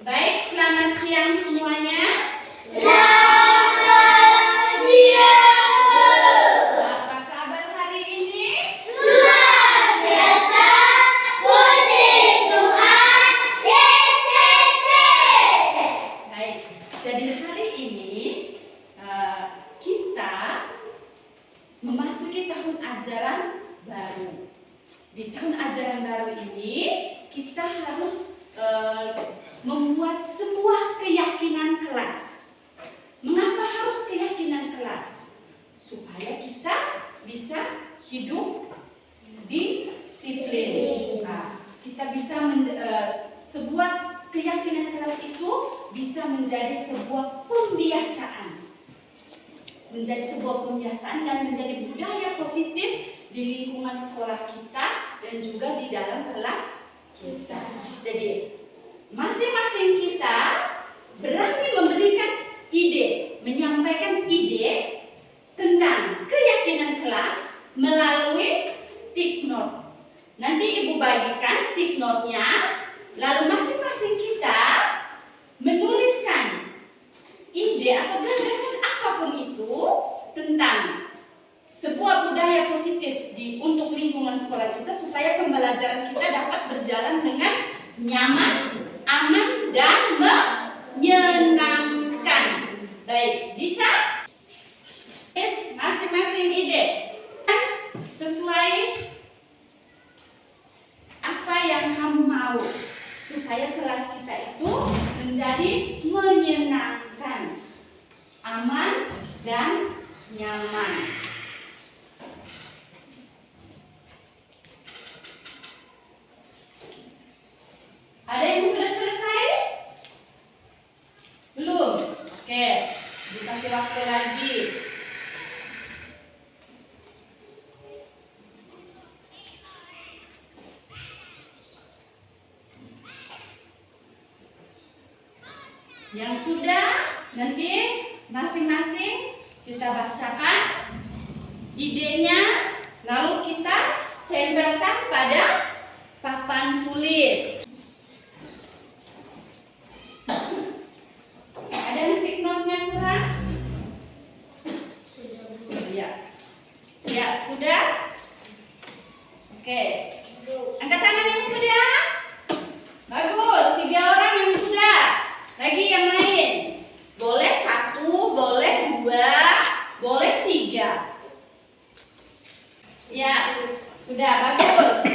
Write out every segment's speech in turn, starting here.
Baik, selamat siang semuanya. Selamat siang. Apa kabar hari ini? Luar biasa, puji Tuhan Yesus. Baik, jadi hari ini kita memasuki tahun ajaran baru. Di tahun ajaran baru ini kita harus membuat sebuah keyakinan kelas. Mengapa harus keyakinan kelas? Supaya kita bisa hidup disiplin. Kita bisa sebuah keyakinan kelas itu bisa menjadi sebuah pembiasaan. Menjadi sebuah pembiasaan dan menjadi budaya positif di lingkungan sekolah kita dan juga di dalam kelas kita. Jadi masing-masing kita berani memberikan ide, menyampaikan ide tentang keyakinan kelas melalui stick note. Nanti Ibu bagikan stick note-nya, lalu masing-masing kita menuliskan ide atau gagasan apapun itu tentang sebuah budaya positif untuk lingkungan sekolah kita supaya pembelajaran kita dapat berjalan dengan nyaman, aman, dan menyenangkan. Baik, bisa? Yes, masing-masing ide sesuai apa yang kamu mau supaya kelas kita itu menjadi menyenangkan, aman, dan nyaman. Ada yang sudah selesai? Belum? Oke, dikasih waktu lagi. Yang sudah, nanti masing-masing kita bacakan idenya, lalu kita tempelkan pada papan tulis. Ada yang stick note-nya kurang? Ya. Ya, sudah? Oke. Angkat tangan yang sudah. Bagus, 3 orang yang sudah. Lagi yang lain. Boleh 1, boleh 2, boleh 3. Ya, sudah bagus.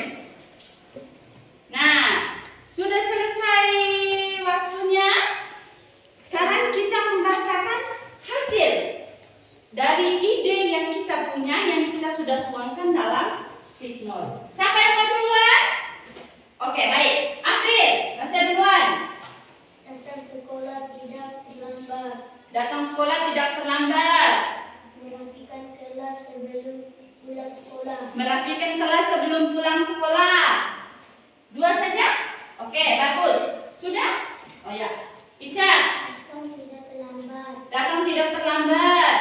Nah, sudah selesai waktunya. Sekarang kita membacakan hasil dari ide yang kita punya, yang kita sudah tuangkan dalam stick note. Siapa yang mau duluan? Oke, baik. April, baca duluan. Datang sekolah tidak terlambat. Datang sekolah tidak terlambat. Merapikan kelas sebelum pulang sekolah. Merapikan kelas sebelum pulang sekolah. 2 saja? Oke, bagus. Sudah? Oh ya. Ica. Datang tidak terlambat. Datang tidak terlambat.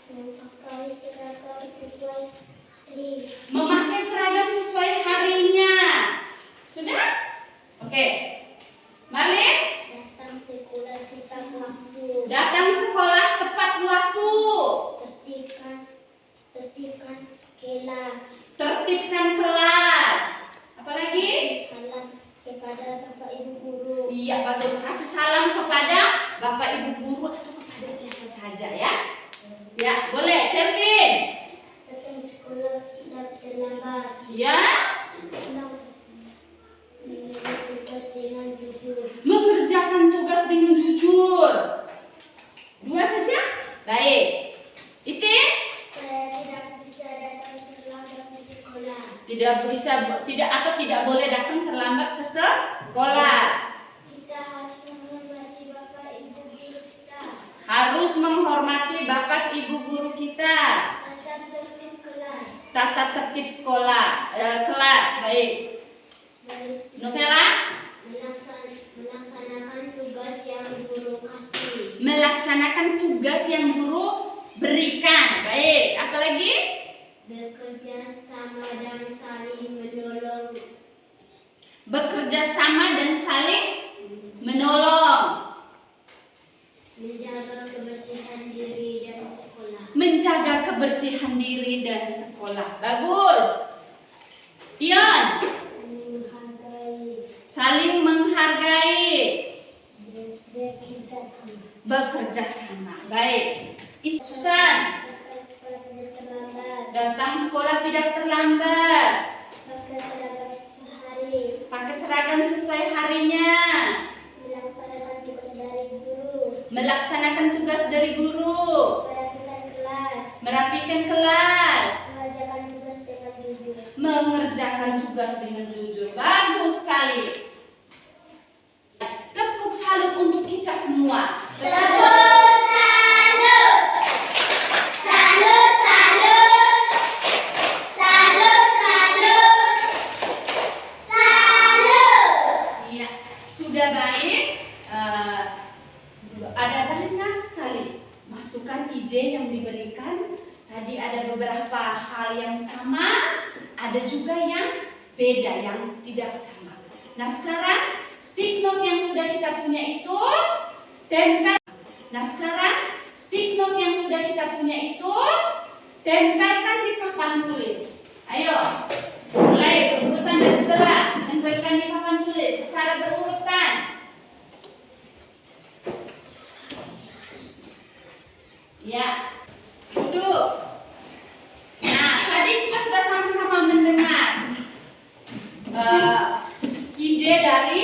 Memakai seragam sesuai hari. Memakai seragam sesuai harinya. Sudah? Oke. Marlis? Datang sekolah tepat waktu. Datang sekolah tepat waktu. Tertibkan kelas. Tertibkan kelas. Apalagi? Salam kepada Bapak Ibu guru. Iya, bagus. Kasih salam kepada Bapak Ibu guru atau kepada siapa saja ya. Ya, boleh. Kevin? Datang sekolah tidak terlambat. Ya. Mengerjakan tugas dengan jujur. Mengerjakan tugas dengan jujur. 2 saja? Baik. Itin? Saya tidak bisa datang terlambat ke sekolah. Tidak boleh datang terlambat ke sekolah. Kita harus menghormati Bapak Ibu guru kita. Harus menghormati Bapak Ibu guru kita. Tata tertib kelas. Tata tertib sekolah, kelas. Baik. Novela? Melaksanakan tugas yang guru kasih. Melaksanakan tugas yang guru berikan. Baik. Apalagi? Bekerja sama dan saling menolong. Bekerja sama dan saling menolong. menjaga kebersihan diri dan sekolah. Bagus. Dion, saling menghargai, bekerja sama. Baik. Susan, datang sekolah tidak terlambat. Pakai seragam sesuai harinya. Melaksanakan tugas dari guru. Merapikan kelas. Mengerjakan tugas dengan jujur. Bagus sekali. Tepuk salut untuk kita semua. Ya, sudah baik. Ada banyak sekali masukan ide yang diberikan. Tadi ada beberapa hal yang sama, ada juga yang beda, yang tidak sama. Nah, sekarang stick note yang sudah kita punya itu tempel. Nah, sekarang stick note yang sudah kita punya itu tempelkan di papan tulis. Ayo, mulai berurutan dari sebelah, tempelkan di papan tulis secara berurutan. Ya, duduk. Nah, tadi kita sudah sama-sama mendengar ide dari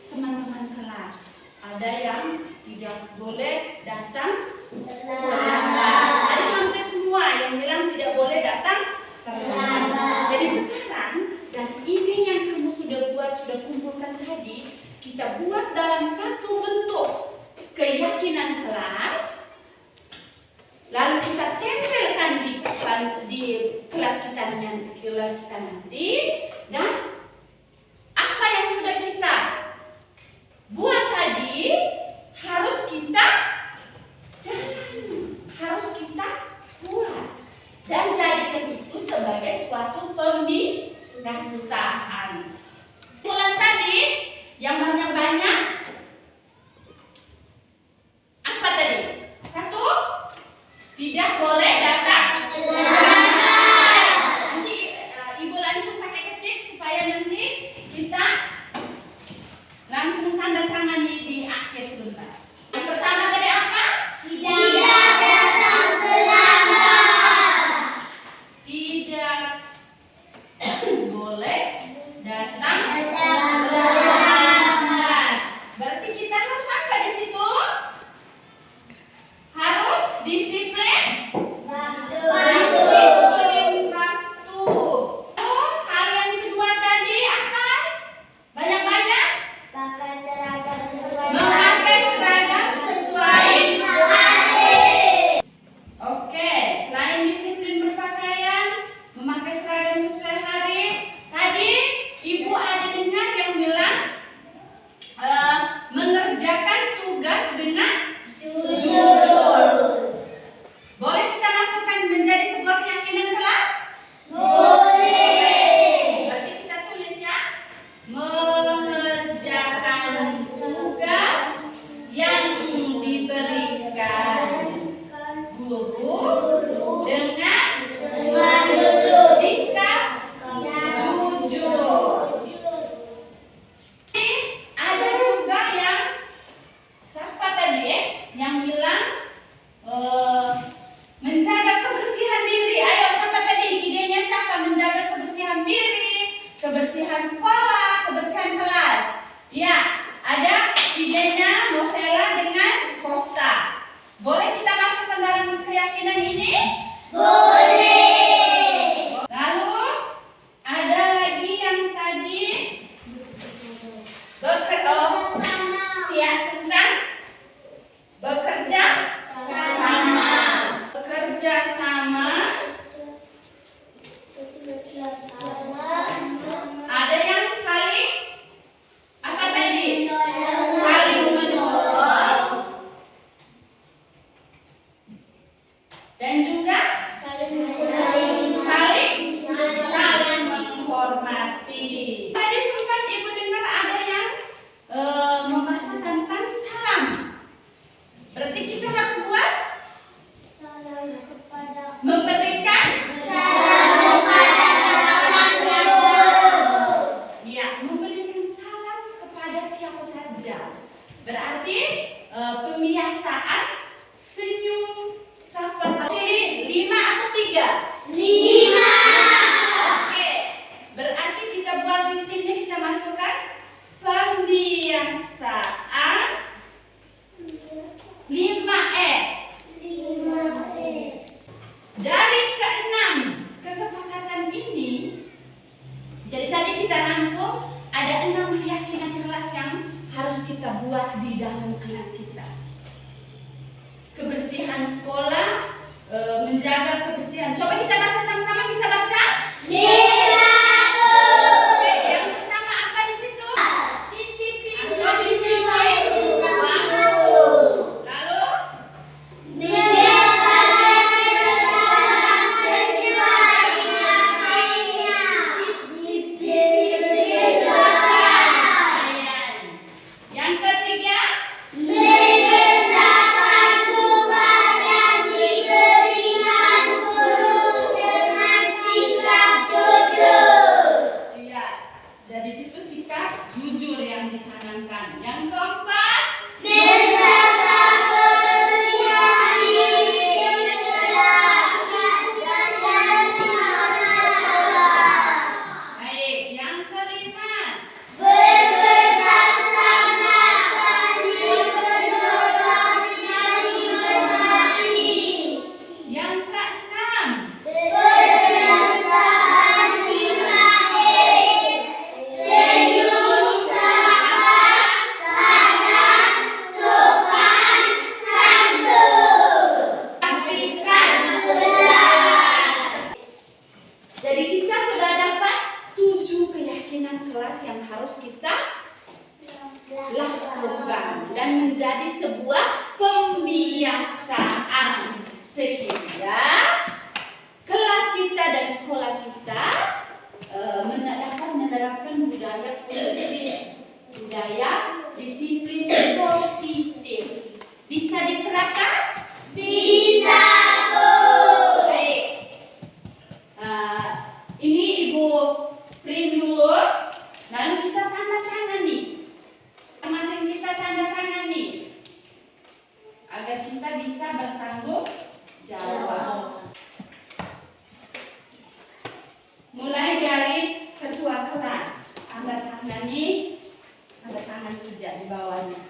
teman-teman kelas. Ada yang tidak boleh datang terlambat. Ada hampir semua yang bilang tidak boleh datang terlambat. Jadi sekarang dari ide yang kamu sudah buat, sudah kumpulkan tadi, kita buat dalam satu bentuk keyakinan kelas. Lalu kita tempelkan di kelas kita nanti, dan apa yang sudah kita buat tadi harus kita jalani, harus kita buat dan jadikan itu sebagai suatu pembiasaan. Bulan tadi yang banyak-banyak apa tadi? Satu, tidak boleh datang. Nanti Ibu langsung pakai ketik supaya nanti kita langsung tanda tangan di akhir sebentar. Yang pertama tadi apa? Tidak datang terlambat. Tidak boleh datang terlambat. Berarti kita harus apa di situ? Harus disiplin waktu. Oh, hal yang kedua tadi apa? Banyak-banyak memakai seragam sesuai hari. Oke, selain disiplin berpakaian, memakai seragam sesuai hari, tadi Ibu ada dengar yang bilang mengerjakan tugas dengan jujur. Boleh kita masukkan menjadi sebuah keyakinan kelas? Boleh. Berarti kita tulis ya. Mengerjakan tugas yang diberikan guru dengan sikap jujur. Ada juga yang siapa tadi yang bilang menjaga kebersihan diri. Ayo, siapa tadi idenya? Siapa menjaga kebersihan diri, kebersihan sekolah, kebersihan kelas? Ya, ada idenya Novela dengan Costa. Boleh kita masukkan dalam keyakinan ini? Boleh. Lalu ada lagi yang tadi ya, tentang bekerja sama. Bekerja sama. Ada yang 5S. 5S. Dari keenam kesepakatan ini, jadi tadi kita rangkum ada 6 keyakinan kelas yang harus kita buat di dalam kelas kita. Kebersihan sekolah, menjaga kebersihan. Coba kita baca sama-sama, bisa baca? Bisa. Oke, yang pertama apa di situ? Disiplin Disiplin waktu. Lalu Membiasakan kesalahan sesuai dengan baiknya. Disiplin Ayan. Yang ketiga, mengerjakan tugas yang diberikan guru dengan sikap jujur. iya. Jadi situ sikap jujur yang ditanamkan. Yang keempat, Menjaga kebersihan diri dan sekolah. baik. Yang kelima, Bekerja sama saling menolong, saling berbagi. yang keenam, Kebiasaan 5S. Senyum, sabar, sabar, sopan, santun. rapikan Kelas. Jadi kita sudah dapat 7 keyakinan kelas yang harus kita lakukan dan menjadi sebuah pembiasaan sehingga kelas kita dan sekolah kita dapat menerapkan budaya positif, budaya disiplin positif. Bisa diterapkan? Bisa, Bu. Baik. Ini Ibu print dulu, lalu kita tanda tangan nih. Masing-masing kita tanda tangan nih, agar kita bisa bertanggung jawab. Mulai dari ketua kelas, tanda tangani, tanda tangan saja di bawahnya.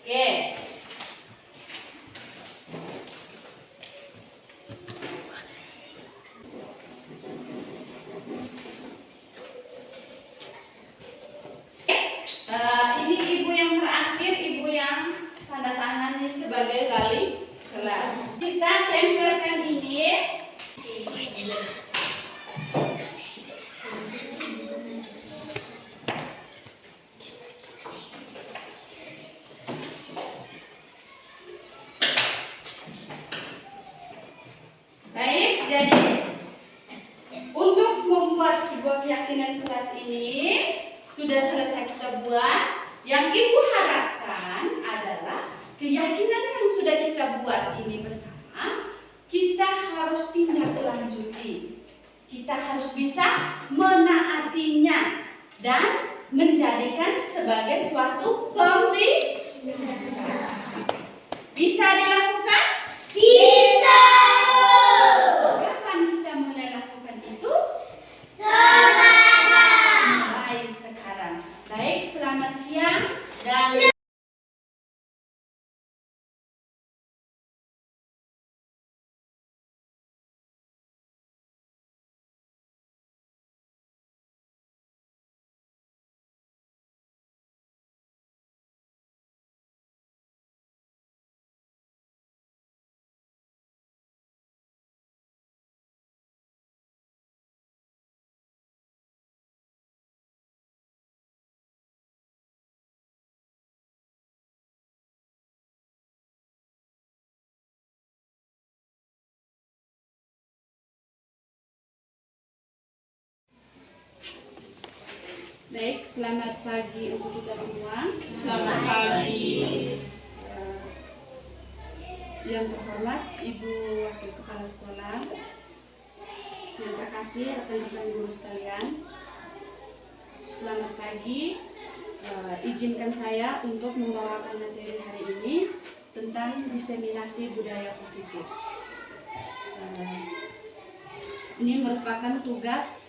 Oke. Ini ibu yang terakhir, ibu yang tanda tangan nih sebagai wali kelas. Kita tempelkan ini. Baik, jadi untuk membuat sebuah keyakinan kelas ini sudah selesai kita buat. Yang ibu harapkan adalah keyakinan yang sudah kita buat ini bersama, kita harus tindak lanjuti. Kita harus bisa menaatinya dan menjadikan sebagai suatu pembiasaan. Bisa dilakukan? Bisa, Bu. Kapan kita mulai lakukan itu? Sekarang. Mulai sekarang. Baik, selamat siang dan baik, selamat pagi untuk kita semua. Selamat pagi. Yang terhormat Ibu Wakil Kepala Sekolah, yang terkasih rekan-rekan guru sekalian, selamat pagi. Izinkan saya untuk membawakan materi hari ini tentang diseminasi budaya positif. Ini merupakan tugas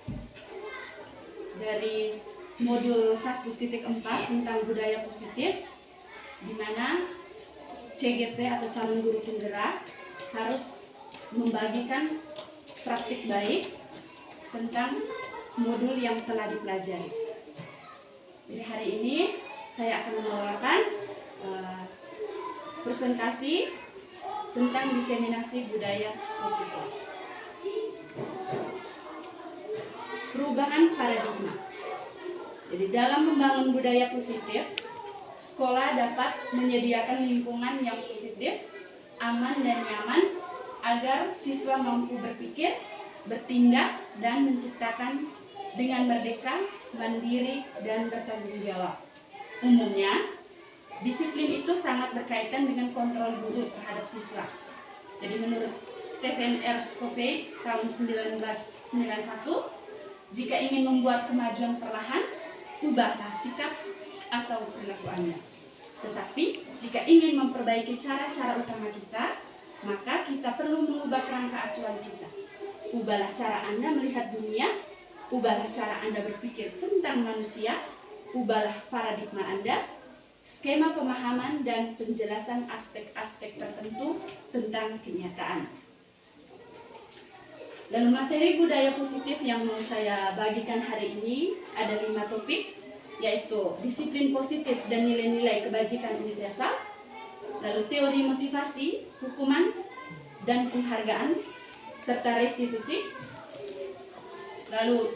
dari modul 1.4 tentang budaya positif, di mana CGP atau calon guru penggerak harus membagikan praktik baik tentang modul yang telah dipelajari. Jadi hari ini saya akan membawakan presentasi tentang diseminasi budaya positif. Perubahan paradigma. Jadi dalam membangun budaya positif, sekolah dapat menyediakan lingkungan yang positif, aman dan nyaman agar siswa mampu berpikir, bertindak, dan menciptakan dengan merdeka, mandiri, dan bertanggung jawab. Umumnya, disiplin itu sangat berkaitan dengan kontrol guru terhadap siswa. Jadi menurut Stephen R. Covey tahun 1991, jika ingin membuat kemajuan perlahan, ubahlah sikap atau perilaku Anda. Tetapi jika ingin memperbaiki cara-cara utama kita, maka kita perlu mengubah kerangka acuan kita. Ubahlah cara Anda melihat dunia, ubahlah cara Anda berpikir tentang manusia, ubahlah paradigma Anda, skema pemahaman dan penjelasan aspek-aspek tertentu tentang kenyataan. Lalu materi budaya positif yang mau saya bagikan hari ini ada 5 topik, yaitu disiplin positif dan nilai-nilai kebajikan universal, lalu teori motivasi, hukuman dan penghargaan, serta restitusi. Lalu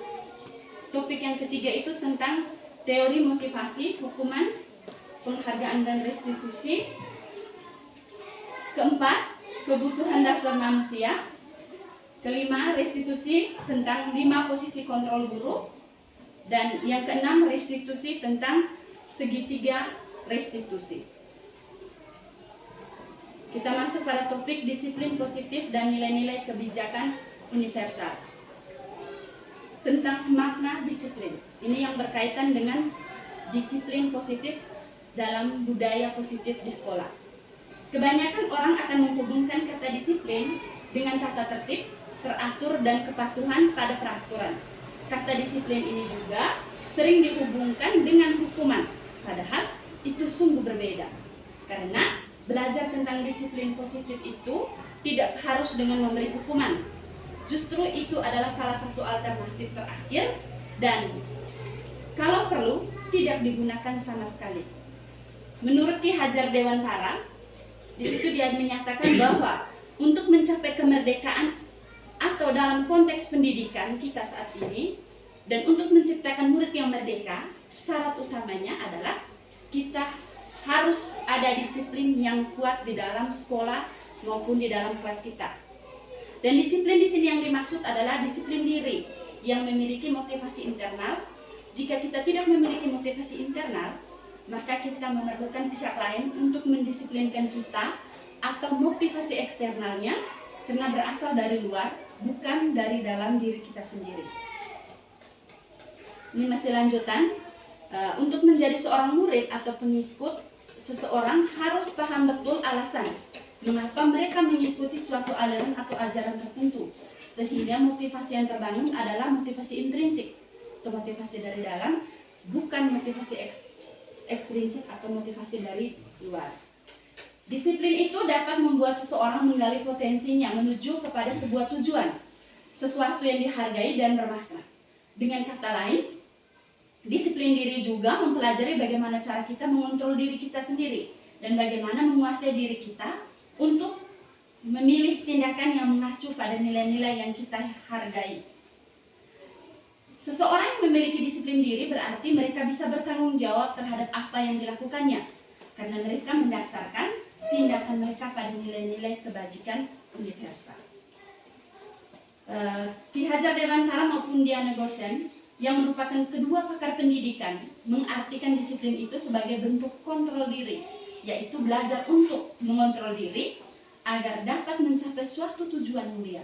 topik yang ketiga itu tentang teori motivasi, hukuman, penghargaan dan restitusi. Keempat, kebutuhan dasar manusia. Kelima, restitusi tentang 5 posisi kontrol guru. Dan yang keenam, restitusi tentang segitiga restitusi. Kita masuk pada topik disiplin positif dan nilai-nilai kebijakan universal. Tentang makna disiplin. Ini yang berkaitan dengan disiplin positif dalam budaya positif di sekolah. Kebanyakan orang akan menghubungkan kata disiplin dengan tata tertib, teratur, dan kepatuhan pada peraturan. Kata disiplin ini juga sering dihubungkan dengan hukuman, padahal itu sungguh berbeda. Karena belajar tentang disiplin positif itu tidak harus dengan memberi hukuman. Justru itu adalah salah satu alternatif terakhir dan kalau perlu tidak digunakan sama sekali. Menurut Ki Hajar Dewantara, di situ dia menyatakan bahwa untuk mencapai kemerdekaan atau dalam konteks pendidikan kita saat ini, dan untuk menciptakan murid yang merdeka, syarat utamanya adalah kita harus ada disiplin yang kuat di dalam sekolah maupun di dalam kelas kita. Dan disiplin di sini yang dimaksud adalah disiplin diri yang memiliki motivasi internal. Jika kita tidak memiliki motivasi internal, maka kita memerlukan pihak lain untuk mendisiplinkan kita atau motivasi eksternalnya karena berasal dari luar, bukan dari dalam diri kita sendiri. Ini masih lanjutan. Untuk menjadi seorang murid atau pengikut, seseorang harus paham betul alasan mengapa mereka mengikuti suatu aliran atau ajaran tertentu, sehingga motivasi yang terbangun adalah motivasi intrinsik atau motivasi dari dalam, bukan motivasi ekstrinsik atau motivasi dari luar. Disiplin itu dapat membuat seseorang menggali potensinya menuju kepada sebuah tujuan, sesuatu yang dihargai dan bermakna. Dengan kata lain, disiplin diri juga mempelajari bagaimana cara kita mengontrol diri kita sendiri dan bagaimana menguasai diri kita untuk memilih tindakan yang mengacu pada nilai-nilai yang kita hargai. Seseorang yang memiliki disiplin diri berarti mereka bisa bertanggung jawab terhadap apa yang dilakukannya, karena mereka mendasarkan tindakan mereka pada nilai-nilai kebajikan universal. Ki Hajar Dewantara maupun Diana Gosen yang merupakan kedua pakar pendidikan mengartikan disiplin itu sebagai bentuk kontrol diri, yaitu belajar untuk mengontrol diri agar dapat mencapai suatu tujuan mulia.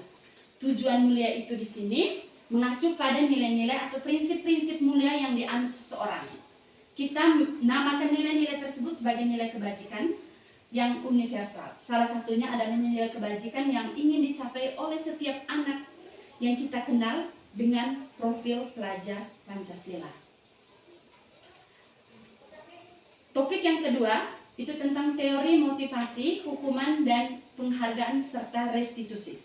Tujuan mulia itu di sini mengacu pada nilai-nilai atau prinsip-prinsip mulia yang dianut seseorang. Kita namakan nilai-nilai tersebut sebagai nilai kebajikan yang universal. Salah satunya adalah nilai kebajikan yang ingin dicapai oleh setiap anak yang kita kenal dengan profil pelajar Pancasila. Topik yang kedua itu tentang teori motivasi, hukuman, dan penghargaan serta restitusi.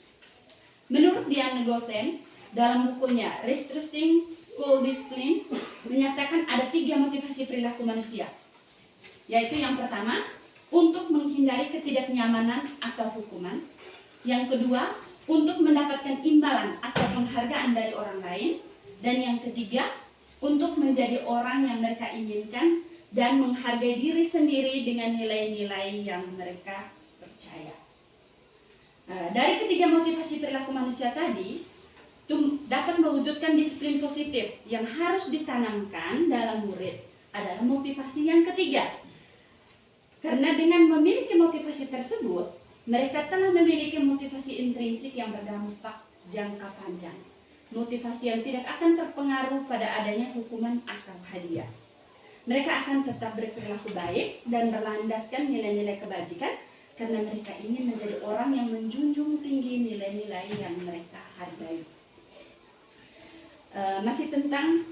Menurut Diana Gosen, dalam bukunya Restructuring School Discipline menyatakan ada 3 motivasi perilaku manusia, yaitu yang pertama, untuk menghindari ketidaknyamanan atau hukuman. Yang kedua, untuk mendapatkan imbalan atau penghargaan dari orang lain. Dan yang ketiga, untuk menjadi orang yang mereka inginkan dan menghargai diri sendiri dengan nilai-nilai yang mereka percaya. Dari ketiga motivasi perilaku manusia tadi, itu dapat mewujudkan disiplin positif yang harus ditanamkan dalam murid adalah motivasi yang ketiga. Karena dengan memiliki motivasi tersebut, mereka telah memiliki motivasi intrinsik yang berdampak jangka panjang. Motivasi yang tidak akan terpengaruh pada adanya hukuman atau hadiah. Mereka akan tetap berperilaku baik dan berlandaskan nilai-nilai kebajikan karena mereka ingin menjadi orang yang menjunjung tinggi nilai-nilai yang mereka hargai. Masih tentang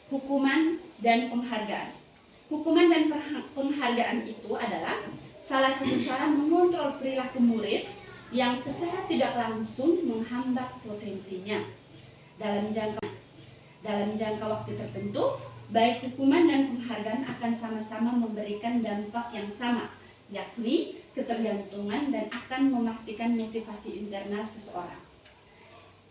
hukuman dan penghargaan. Hukuman dan penghargaan itu adalah salah satu cara mengontrol perilaku murid yang secara tidak langsung menghambat potensinya. Dalam jangka waktu tertentu, baik hukuman dan penghargaan akan sama-sama memberikan dampak yang sama, yakni ketergantungan dan akan mematikan motivasi internal seseorang.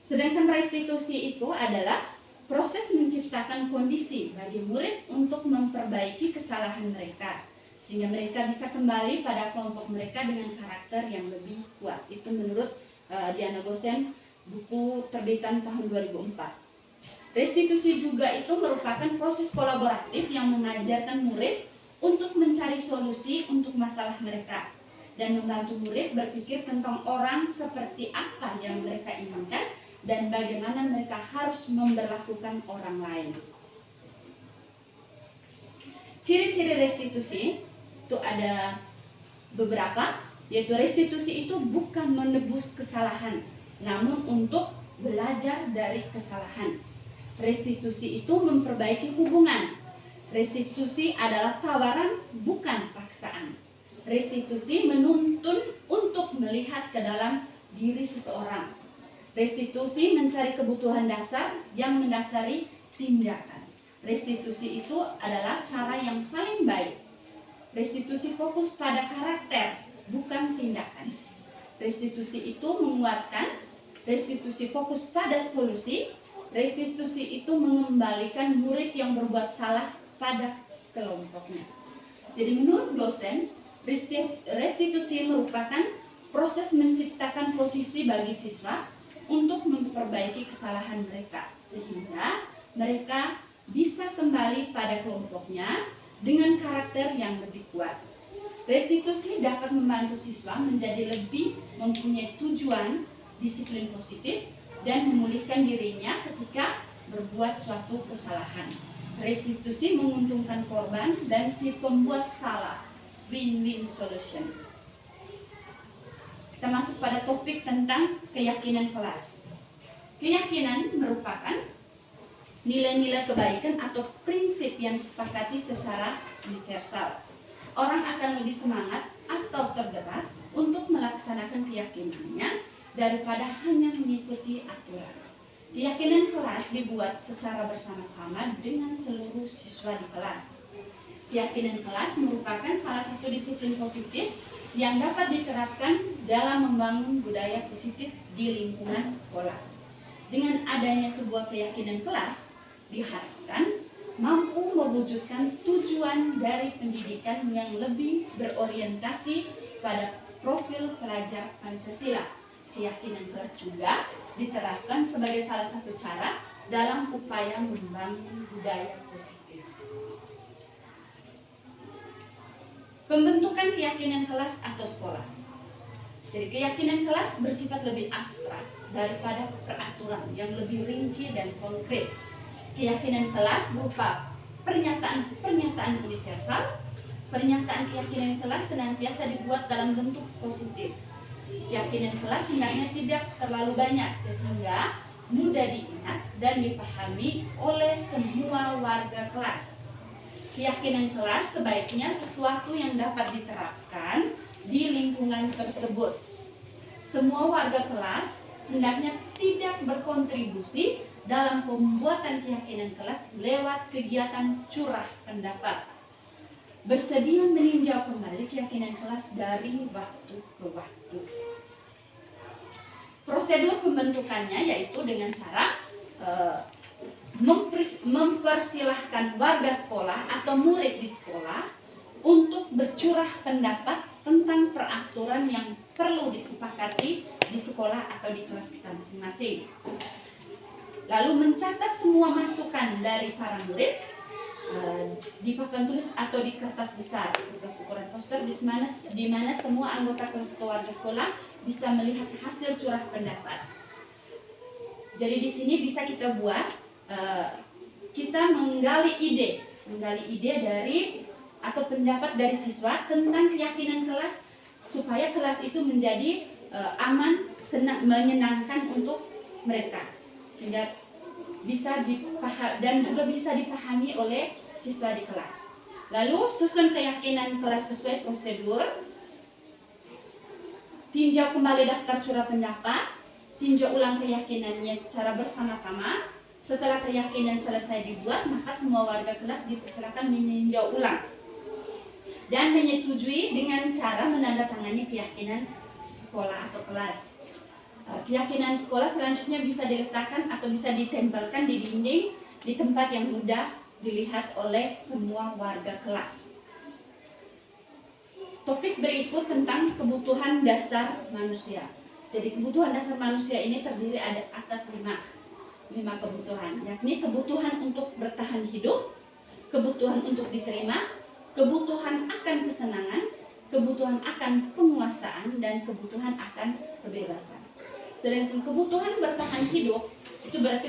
Sedangkan restitusi itu adalah proses menciptakan kondisi bagi murid untuk memperbaiki kesalahan mereka, sehingga mereka bisa kembali pada kelompok mereka dengan karakter yang lebih kuat. Itu menurut Diana Gosen, buku terbitan tahun 2004. Restitusi juga itu merupakan proses kolaboratif yang mengajarkan murid untuk mencari solusi untuk masalah mereka dan membantu murid berpikir tentang orang seperti apa yang mereka inginkan dan bagaimana mereka harus memperlakukan orang lain. Ciri-ciri restitusi itu ada beberapa, yaitu restitusi itu bukan menebus kesalahan, namun untuk belajar dari kesalahan. Restitusi itu memperbaiki hubungan. Restitusi adalah tawaran, bukan paksaan. Restitusi menuntun untuk melihat ke dalam diri seseorang. Restitusi mencari kebutuhan dasar yang mendasari tindakan. Restitusi itu adalah cara yang paling baik. Restitusi fokus pada karakter, bukan tindakan. Restitusi itu menguatkan. Restitusi fokus pada solusi. Restitusi itu mengembalikan murid yang berbuat salah pada kelompoknya. Jadi menurut Gosen, restitusi merupakan proses menciptakan posisi bagi siswa untuk memperbaiki kesalahan mereka, sehingga mereka bisa kembali pada kelompoknya dengan karakter yang lebih kuat. Restitusi dapat membantu siswa menjadi lebih mempunyai tujuan, disiplin positif, dan memulihkan dirinya ketika berbuat suatu kesalahan. Restitusi menguntungkan korban dan si pembuat salah. Win-win solution. Kita masuk pada topik tentang keyakinan kelas. Keyakinan merupakan nilai-nilai kebaikan atau prinsip yang disepakati secara universal. Orang akan lebih semangat atau tergerak untuk melaksanakan keyakinannya daripada hanya mengikuti aturan. Keyakinan kelas dibuat secara bersama-sama dengan seluruh siswa di kelas. Keyakinan kelas merupakan salah satu disiplin positif yang dapat diterapkan dalam membangun budaya positif di lingkungan sekolah. Dengan adanya sebuah keyakinan kelas, diharapkan mampu mewujudkan tujuan dari pendidikan yang lebih berorientasi pada profil pelajar Pancasila. Keyakinan kelas juga diterapkan sebagai salah satu cara dalam upaya membangun budaya positif. Pembentukan keyakinan kelas atau sekolah. Jadi keyakinan kelas bersifat lebih abstrak daripada peraturan yang lebih rinci dan konkret. Keyakinan kelas berupa pernyataan universal. Pernyataan keyakinan kelas senantiasa dibuat dalam bentuk positif. Keyakinan kelas hendaknya tidak terlalu banyak sehingga mudah diingat dan dipahami oleh semua warga kelas. Keyakinan kelas sebaiknya sesuatu yang dapat diterapkan di lingkungan tersebut. Semua warga kelas hendaknya tidak berkontribusi dalam pembuatan keyakinan kelas lewat kegiatan curah pendapat. Bersedia meninjau kembali keyakinan kelas dari waktu ke waktu. Prosedur pembentukannya yaitu dengan cara mempersilahkan warga sekolah atau murid di sekolah untuk bercurah pendapat tentang peraturan yang perlu disepakati di sekolah atau di kelas kita masing-masing. Lalu mencatat semua masukan dari para murid di papan tulis atau di kertas besar, kertas ukuran poster di mana semua anggota kelas atau warga sekolah bisa melihat hasil curah pendapat. Jadi di sini bisa kita buat, kita menggali ide dari atau pendapat dari siswa tentang keyakinan kelas supaya kelas itu menjadi aman, menyenangkan untuk mereka sehingga bisa dipahami dan juga bisa dipahami oleh siswa di kelas. Lalu susun keyakinan kelas sesuai prosedur. Tinjau kembali daftar curah pendapat, tinjau ulang keyakinannya secara bersama-sama. Setelah keyakinan selesai dibuat, maka semua warga kelas dipersilakan meninjau ulang dan menyetujui dengan cara menandatangani keyakinan sekolah atau kelas. Keyakinan sekolah selanjutnya bisa diletakkan atau bisa ditempelkan di dinding di tempat yang mudah dilihat oleh semua warga kelas. Topik berikut tentang kebutuhan dasar manusia. Jadi kebutuhan dasar manusia ini terdiri atas lima kebutuhan, yakni kebutuhan untuk bertahan hidup, kebutuhan untuk diterima, kebutuhan akan kesenangan, kebutuhan akan penguasaan, dan kebutuhan akan kebebasan. Sedangkan kebutuhan bertahan hidup itu berarti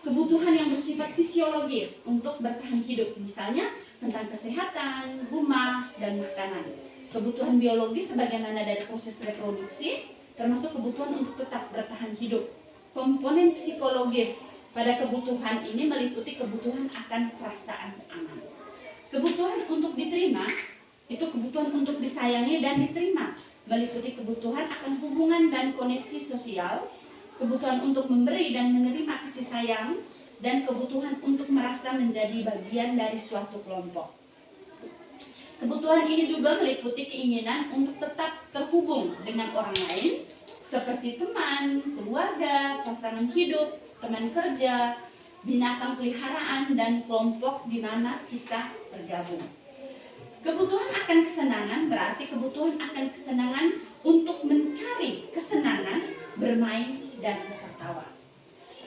kebutuhan yang bersifat fisiologis untuk bertahan hidup, misalnya tentang kesehatan, rumah, dan makanan. Kebutuhan biologis sebagaimana dari proses reproduksi, termasuk kebutuhan untuk tetap bertahan hidup. Komponen psikologis pada kebutuhan ini meliputi kebutuhan akan perasaan aman. Kebutuhan untuk diterima itu kebutuhan untuk disayangi dan diterima, meliputi kebutuhan akan hubungan dan koneksi sosial, kebutuhan untuk memberi dan menerima kasih sayang, dan kebutuhan untuk merasa menjadi bagian dari suatu kelompok. Kebutuhan ini juga meliputi keinginan untuk tetap terhubung dengan orang lain, seperti teman, keluarga, pasangan hidup, teman kerja, binatang peliharaan, dan kelompok di mana kita bergabung. Kebutuhan akan kesenangan berarti kebutuhan akan kesenangan untuk mencari kesenangan, bermain, dan tertawa.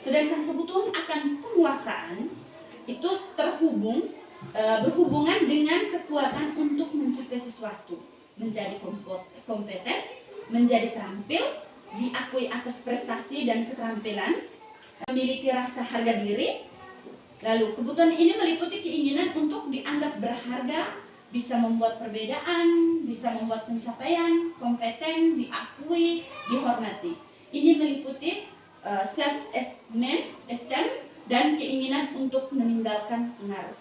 Sedangkan kebutuhan akan penguasaan itu berhubungan dengan kekuatan untuk mencapai sesuatu, menjadi kompeten, menjadi terampil, diakui atas prestasi dan keterampilan, memiliki rasa harga diri. Lalu kebutuhan ini meliputi keinginan untuk dianggap berharga, bisa membuat perbedaan, bisa membuat pencapaian, kompeten, diakui, dihormati. Ini meliputi self-esteem dan keinginan untuk meninggalkan pengaruh.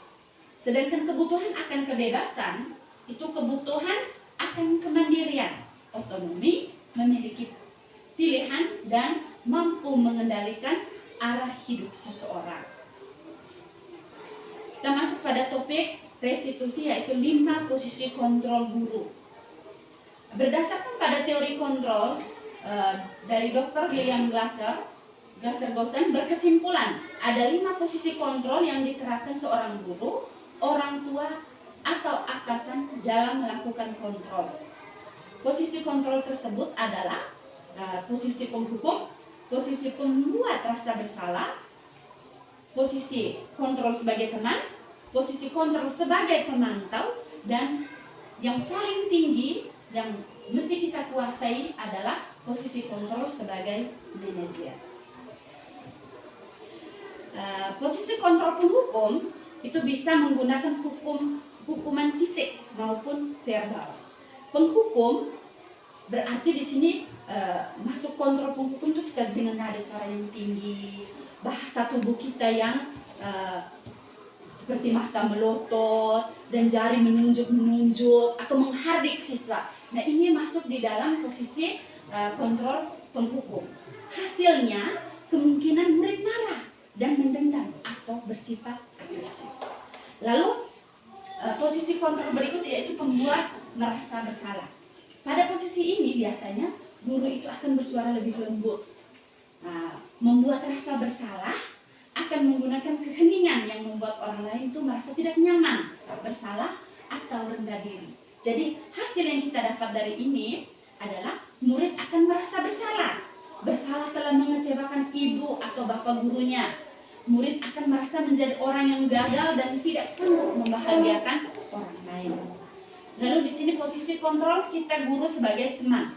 Sedangkan kebutuhan akan kebebasan itu kebutuhan akan kemandirian, otonomi, memiliki pilihan, dan mampu mengendalikan arah hidup seseorang. Kita masuk pada topik restitusi, yaitu 5 posisi kontrol guru. Berdasarkan pada teori kontrol dari Dr. William Glasser-Gosden berkesimpulan ada 5 posisi kontrol yang diterapkan seorang guru, orang tua, atau atasan dalam melakukan kontrol. Posisi kontrol tersebut adalah posisi penghukum, posisi pembuat rasa bersalah, posisi kontrol sebagai teman, posisi kontrol sebagai pemantau, dan yang paling tinggi yang mesti kita kuasai adalah posisi kontrol sebagai manajer. Posisi kontrol penghukum itu bisa menggunakan hukuman fisik maupun verbal. Penghukum berarti di sini masuk kontrol penghukum itu kita dengan nada suara yang tinggi, bahasa tubuh kita yang seperti mata melotot dan jari menunjuk-menunjuk atau menghardik siswa. Nah, ini masuk di dalam posisi kontrol penghukum. Hasilnya kemungkinan murid marah dan mendendam atau bersifat agresif. Lalu posisi kontrol berikut yaitu pembuat merasa bersalah. Pada posisi ini biasanya guru itu akan bersuara lebih lembut. Membuat rasa bersalah akan menggunakan keheningan yang membuat orang lain itu merasa tidak nyaman, bersalah atau rendah diri. Jadi hasil yang kita dapat dari ini adalah murid akan merasa bersalah. Bersalah telah mengecewakan ibu atau bapak gurunya. Murid akan merasa menjadi orang yang gagal dan tidak sanggup membahagiakan orang lain. Lalu di sini posisi kontrol kita guru sebagai teman.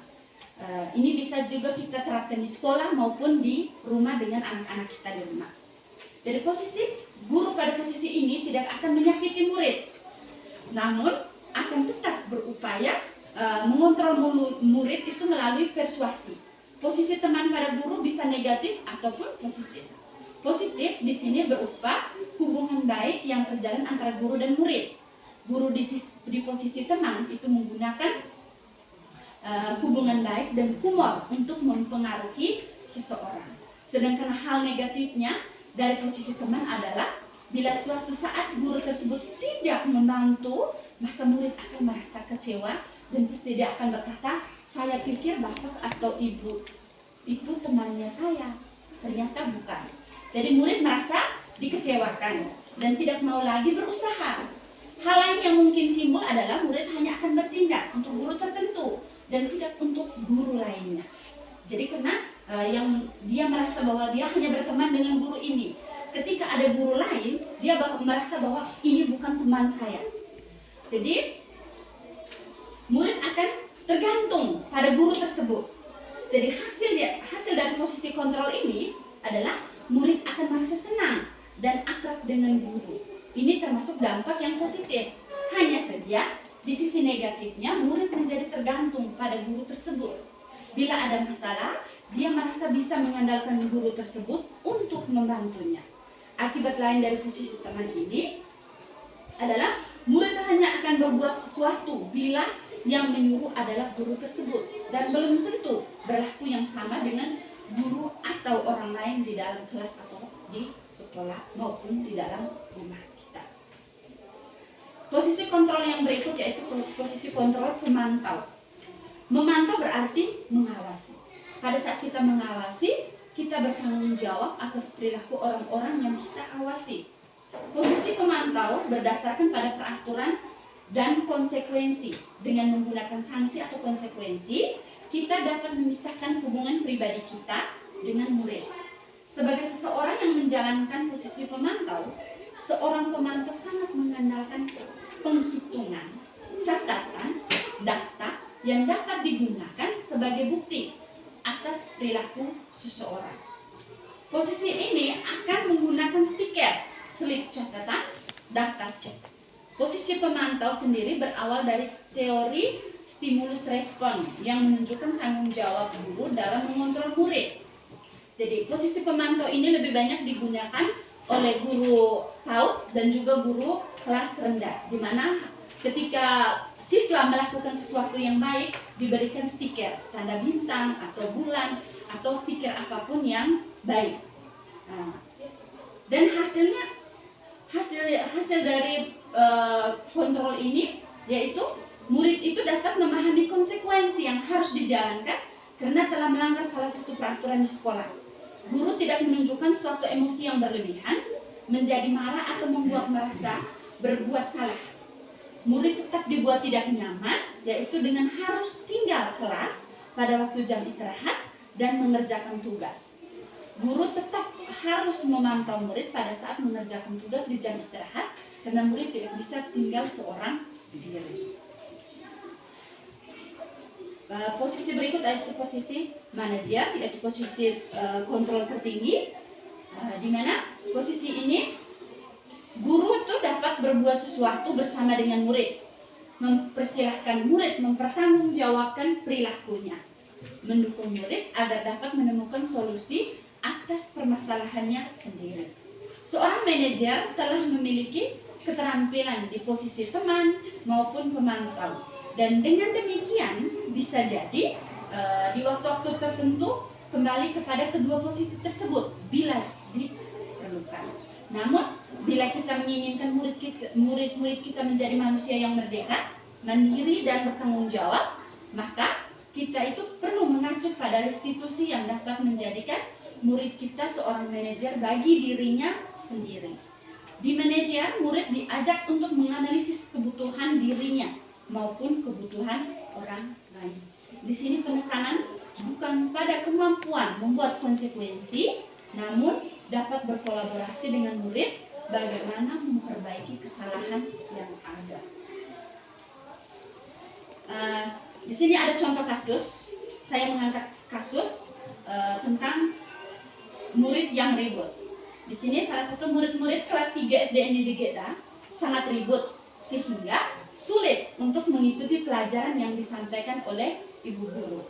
Ini bisa juga kita terapkan di sekolah maupun di rumah dengan anak-anak kita di rumah. Jadi posisi guru pada posisi ini tidak akan menyakiti murid, namun akan tetap berupaya mengontrol murid itu melalui persuasi. Posisi teman pada guru bisa negatif ataupun positif. Positif di sini berupa hubungan baik yang terjalin antara guru dan murid. Guru di posisi teman itu menggunakan hubungan baik dan humor untuk mempengaruhi seseorang. Sedangkan hal negatifnya dari posisi teman adalah bila suatu saat guru tersebut tidak membantu, maka murid akan merasa kecewa dan pasti dia akan berkata, saya pikir bapak atau ibu itu temannya saya, ternyata bukan. Jadi murid merasa dikecewakan dan tidak mau lagi berusaha. Hal lain yang mungkin timbul adalah murid hanya akan bertindak untuk guru tertentu dan tidak untuk guru lainnya. Jadi karena yang dia merasa bahwa dia hanya berteman dengan guru ini. Ketika ada guru lain, dia merasa bahwa ini bukan teman saya. Jadi murid akan tergantung pada guru tersebut. Jadi hasil dari posisi kontrol ini adalah murid akan merasa senang dan akrab dengan guru. Ini termasuk dampak yang positif. Hanya saja di sisi negatifnya murid menjadi tergantung pada guru tersebut. Bila ada masalah, dia merasa bisa mengandalkan guru tersebut untuk membantunya. Akibat lain dari posisi teman ini adalah murid hanya akan berbuat sesuatu bila yang menyuruh adalah guru tersebut dan belum tentu berlaku yang sama dengan guru atau orang lain di dalam kelas atau di sekolah maupun di dalam rumah kita. Posisi kontrol yang berikut yaitu posisi kontrol pemantau. Memantau berarti mengawasi. Pada saat kita mengawasi, kita bertanggung jawab atas perilaku orang-orang yang kita awasi. Posisi pemantau berdasarkan pada peraturan dan konsekuensi. Dengan menggunakan sanksi atau konsekuensi, kita dapat memisahkan hubungan pribadi kita dengan murid. Sebagai seseorang yang menjalankan posisi pemantau, seorang pemantau sangat mengandalkan penghitungan, catatan, data yang dapat digunakan sebagai bukti atas perilaku seseorang. Posisi ini akan menggunakan stiker, slip catatan, daftar cek. Posisi pemantau sendiri berawal dari teori stimulus respon yang menunjukkan tanggung jawab guru dalam mengontrol murid. Jadi posisi pemantau ini lebih banyak digunakan oleh guru PAUD dan juga guru kelas rendah, di mana ketika siswa melakukan sesuatu yang baik diberikan stiker, tanda bintang atau bulan atau stiker apapun yang baik. Dan hasil dari kontrol ini yaitu murid itu dapat memahami konsekuensi yang harus dijalankan karena telah melanggar salah satu peraturan di sekolah. Guru tidak menunjukkan suatu emosi yang berlebihan, menjadi marah atau membuat merasa berbuat salah. Murid tetap dibuat tidak nyaman, yaitu dengan harus tinggal kelas pada waktu jam istirahat dan mengerjakan tugas. Guru tetap harus memantau murid pada saat mengerjakan tugas di jam istirahat, karena murid tidak bisa tinggal seorang diri. Posisi berikut yaitu posisi manajer, yaitu posisi kontrol tertinggi, di mana posisi ini guru itu dapat berbuat sesuatu bersama dengan murid, mempersilahkan murid mempertanggungjawabkan perilakunya, mendukung murid agar dapat menemukan solusi atas permasalahannya sendiri. Seorang manajer telah memiliki keterampilan di posisi teman maupun pemantau. Dan dengan demikian bisa jadi di waktu-waktu tertentu kembali kepada kedua posisi tersebut bila diperlukan. Namun bila kita menginginkan murid-murid kita menjadi manusia yang merdeka, mandiri dan bertanggung jawab, maka kita itu perlu mengacu pada restitusi yang dapat menjadikan murid kita seorang manajer bagi dirinya sendiri. Di manajer, murid diajak untuk menganalisis kebutuhan dirinya maupun kebutuhan orang lain. Di sini penekanan bukan pada kemampuan membuat konsekuensi, namun dapat berkolaborasi dengan murid bagaimana memperbaiki kesalahan yang ada. Di sini ada contoh kasus. Saya mengangkat kasus tentang murid yang ribut. Di sini salah satu murid-murid kelas 3 SDN di Zigeta sangat ribut sehingga sulit untuk mengikuti pelajaran yang disampaikan oleh ibu guru.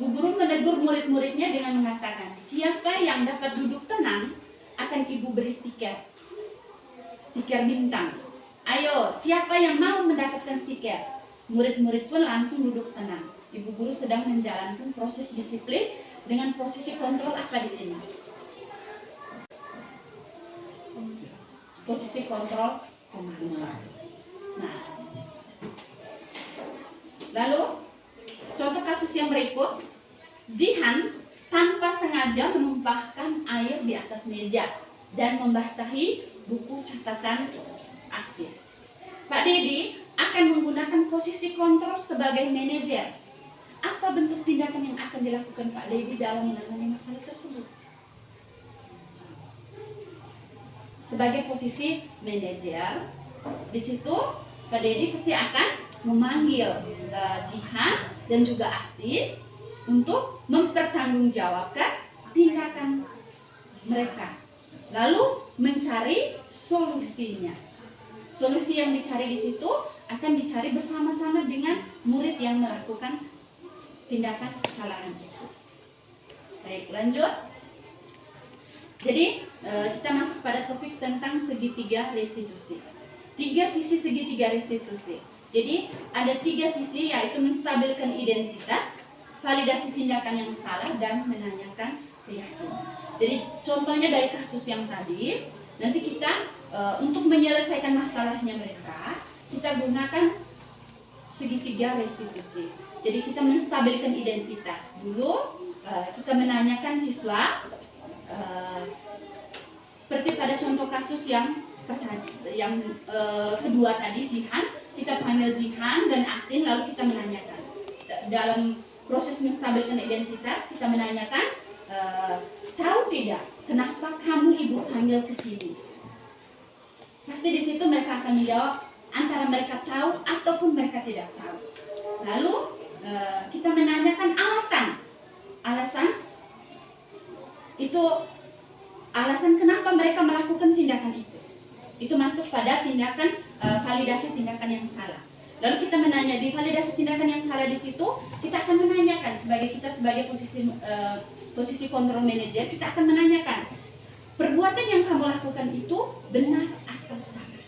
Ibu guru menegur murid-muridnya dengan mengatakan, siapa yang dapat duduk tenang akan ibu beri stiker bintang. Ayo, siapa yang mau mendapatkan stiker? Murid-murid pun langsung duduk tenang. Ibu guru sedang menjalankan proses disiplin dengan posisi kontrol apa di sini? Posisi kontrol komando. Nah, lalu contoh kasus yang berikut, Jihan tanpa sengaja menumpahkan air di atas meja dan membasahi buku catatan Asti. Pak Dedi akan menggunakan posisi kontrol sebagai manajer. Apa bentuk tindakan yang akan dilakukan Pak Dedi dalam menangani masalah tersebut? Sebagai posisi manajer, di situ Pak Dedi pasti akan memanggil Jihan dan juga Asti untuk mempertanggungjawabkan tindakan mereka, lalu mencari solusinya. Solusi yang dicari di situ akan dicari bersama-sama dengan murid yang melakukan tindakan kesalahan itu. Baik, lanjut. Jadi kita masuk pada topik tentang segitiga restitusi. 3 sisi segitiga restitusi. Jadi ada 3 sisi, yaitu menstabilkan identitas, validasi tindakan yang salah, dan menanyakan keyakinan. Jadi contohnya dari kasus yang tadi, nanti kita untuk menyelesaikan masalahnya mereka, kita gunakan segitiga restitusi. Jadi kita menstabilkan identitas. Dulu kita menanyakan siswa, seperti pada contoh kasus yang kedua tadi, Jihan, kita panggil Jihan dan Astin, lalu kita menanyakan. Dalam proses menstabilkan identitas, kita menanyakan, tahu tidak kenapa kamu ibu panggil ke sini? Pasti di situ mereka akan menjawab antara mereka tahu ataupun mereka tidak tahu. Lalu kita menanyakan alasan itu, alasan kenapa mereka melakukan tindakan itu. Itu masuk pada tindakan validasi tindakan yang salah. Lalu kita menanya di validasi tindakan yang salah di situ, kita akan menanyakan sebagai posisi kontrol manager, kita akan menanyakan perbuatan yang kamu lakukan itu benar atau salah.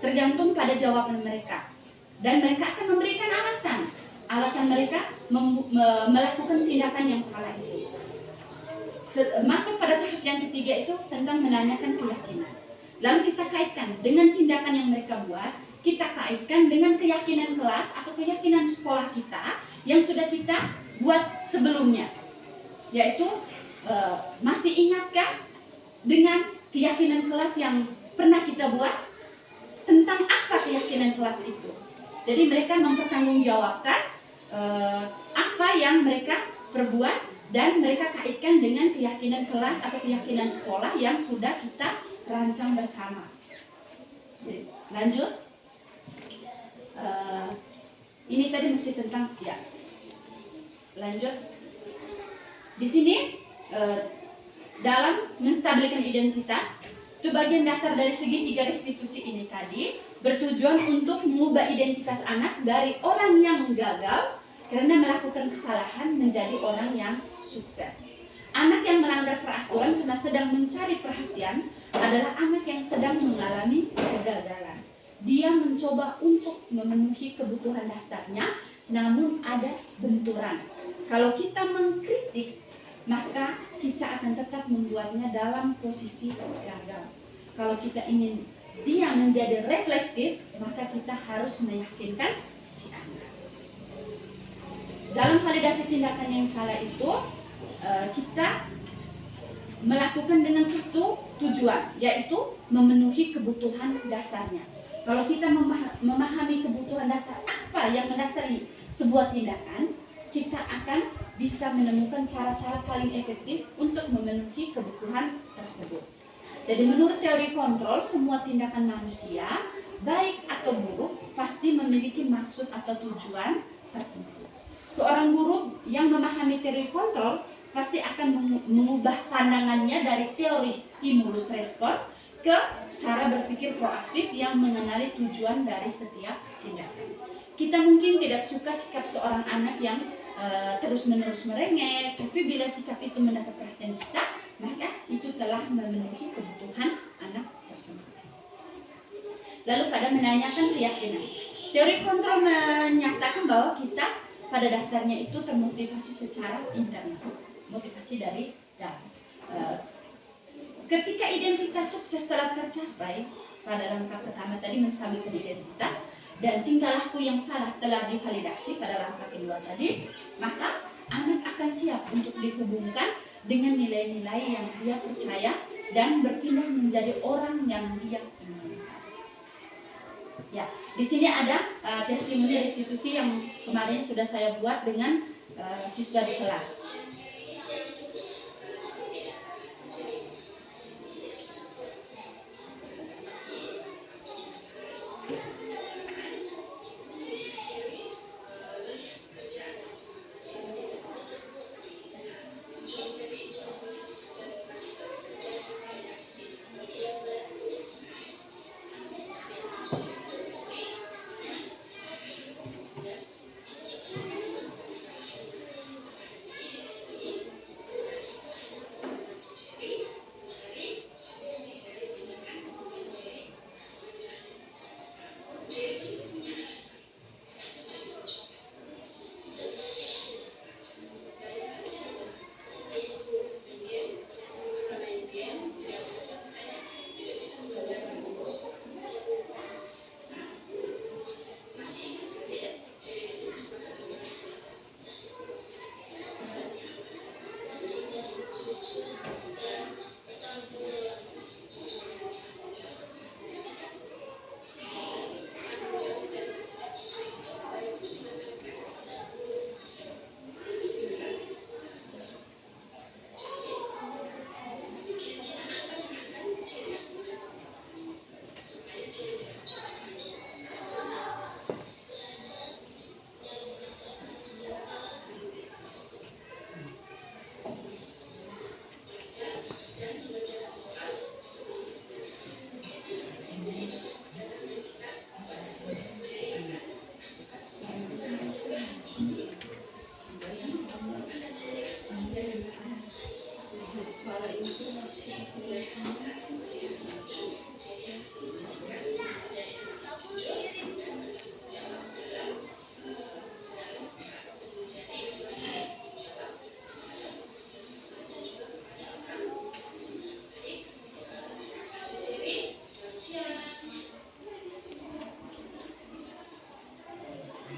Tergantung pada jawaban mereka. Dan mereka akan memberikan alasan mereka melakukan tindakan yang salah itu. Masuk pada tahap yang ketiga itu tentang menanyakan keyakinan. Lalu kita kaitkan dengan tindakan yang mereka buat, kita kaitkan dengan keyakinan kelas atau keyakinan sekolah kita yang sudah kita buat sebelumnya. Yaitu masih ingatkah dengan keyakinan kelas yang pernah kita buat? Tentang apa keyakinan kelas itu? Jadi mereka mempertanggungjawabkan apa yang mereka perbuat, dan mereka kaitkan dengan keyakinan kelas atau keyakinan sekolah yang sudah kita rancang bersama. Jadi, lanjut. Ini tadi masih tentang lanjut. Di sini dalam menstabilkan identitas, itu bagian dasar dari segitiga restitusi ini tadi bertujuan untuk mengubah identitas anak dari orang yang gagal karena melakukan kesalahan menjadi orang yang sukses. Anak yang melanggar peraturan karena sedang mencari perhatian adalah anak yang sedang mengalami kegagalan. Dia mencoba untuk memenuhi kebutuhan dasarnya, namun ada benturan. Kalau kita mengkritik, maka kita akan tetap membuatnya dalam posisi gagal. Kalau kita ingin dia menjadi reflektif, maka kita harus meyakinkan si anak. Dalam validasi tindakan yang salah itu, kita melakukan dengan suatu tujuan, yaitu memenuhi kebutuhan dasarnya. Kalau kita memahami kebutuhan dasar apa yang mendasari sebuah tindakan, kita akan bisa menemukan cara-cara paling efektif untuk memenuhi kebutuhan tersebut. Jadi menurut teori kontrol, semua tindakan manusia, baik atau buruk, pasti memiliki maksud atau tujuan tertentu. Seorang guru yang memahami teori kontrol pasti akan mengubah pandangannya dari teori stimulus respon ke cara berpikir proaktif yang mengenali tujuan dari setiap tindakan. Kita mungkin tidak suka sikap seorang anak yang terus-menerus merengek, tapi bila sikap itu mendapat perhatian kita, maka itu telah memenuhi kebutuhan anak tersebut. Lalu pada menanyakan keyakinan, teori kontrol menyatakan bahwa kita pada dasarnya itu termotivasi secara internal, motivasi dari dalam. Ketika identitas sukses telah tercapai, pada langkah pertama tadi menstabilkan identitas, dan tingkah laku yang salah telah divalidasi pada langkah kedua tadi, maka anak akan siap untuk dihubungkan dengan nilai-nilai yang dia percaya dan berpindah menjadi orang yang dia inginkan. Ya, di sini ada testimoni restitusi yang kemarin sudah saya buat dengan siswa di kelas.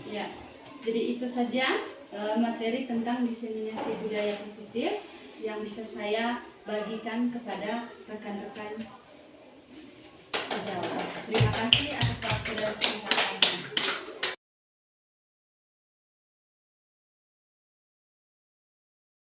Ya, jadi itu saja materi tentang diseminasi budaya positif yang bisa saya bagikan kepada rekan-rekan sejawat. Terima kasih atas waktu dan kesempatan.